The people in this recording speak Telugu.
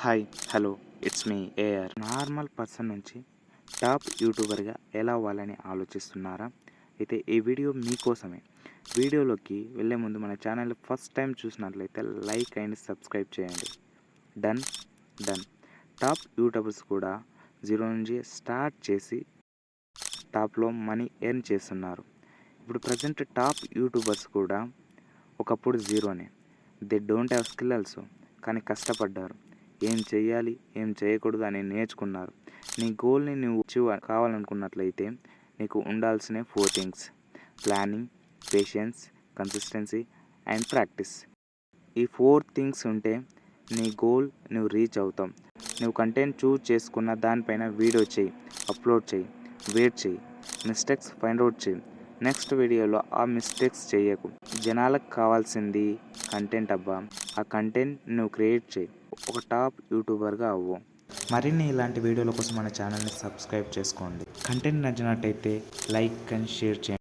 Hi hello it's me AR. Normal person నుంచి టాప్ యూట్యూబర్గా ఎలా అవ్వాలని ఆలోచిస్తున్నారా? అయితే ఈ వీడియో మీకోసమే. వీడియోలోకి వెళ్ళే ముందు మన ఛానల్ ఫస్ట్ టైం చూసినట్లయితే లైక్ అండ్ సబ్స్క్రైబ్ చేయండి. డన్. టాప్ యూట్యూబర్స్ కూడా జీరో నుంచి స్టార్ట్ చేసి టాప్లో మనీ ఎర్న్ చేస్తున్నారు. ఇప్పుడు ప్రజెంట్ టాప్ యూట్యూబర్స్ కూడా ఒకప్పుడు జీరోనే. They don't have skill also, కానీ కష్టపడ్డారు. ఏం చేయాలి, ఏం చేయకూడదు అని నేర్చుకున్నారు. నీ గోల్ని నువ్వు అచీవ్ కావాలనుకున్నట్లయితే నీకు ఉండాల్సిన 4 things: planning, patience, consistency and practice. ఈ 4 థింగ్స్ ఉంటే నీ గోల్ నువ్వు రీచ్ అవుతావు. నువ్వు కంటెంట్ చూస్ చేసుకున్న దానిపైన వీడియో చేయి, అప్లోడ్ చేయి, వెయిట్ చేయి, మిస్టేక్స్ ఫైండ్ అవుట్ చేయి. నెక్స్ట్ వీడియోలో ఆ మిస్టేక్స్ చేయకు. జనాలకు కావాల్సింది కంటెంట్ అబ్బా. ఆ కంటెంట్ నువ్వు క్రియేట్ చేయి. ఒక టాప్ యూట్యూబర్గా అవ్వు. మరిన్ని ఇలాంటి వీడియోల కోసం మన ఛానల్ని సబ్స్క్రైబ్ చేసుకోండి. కంటెంట్ నచ్చినట్టయితే లైక్ అండ్ షేర్ చేయండి.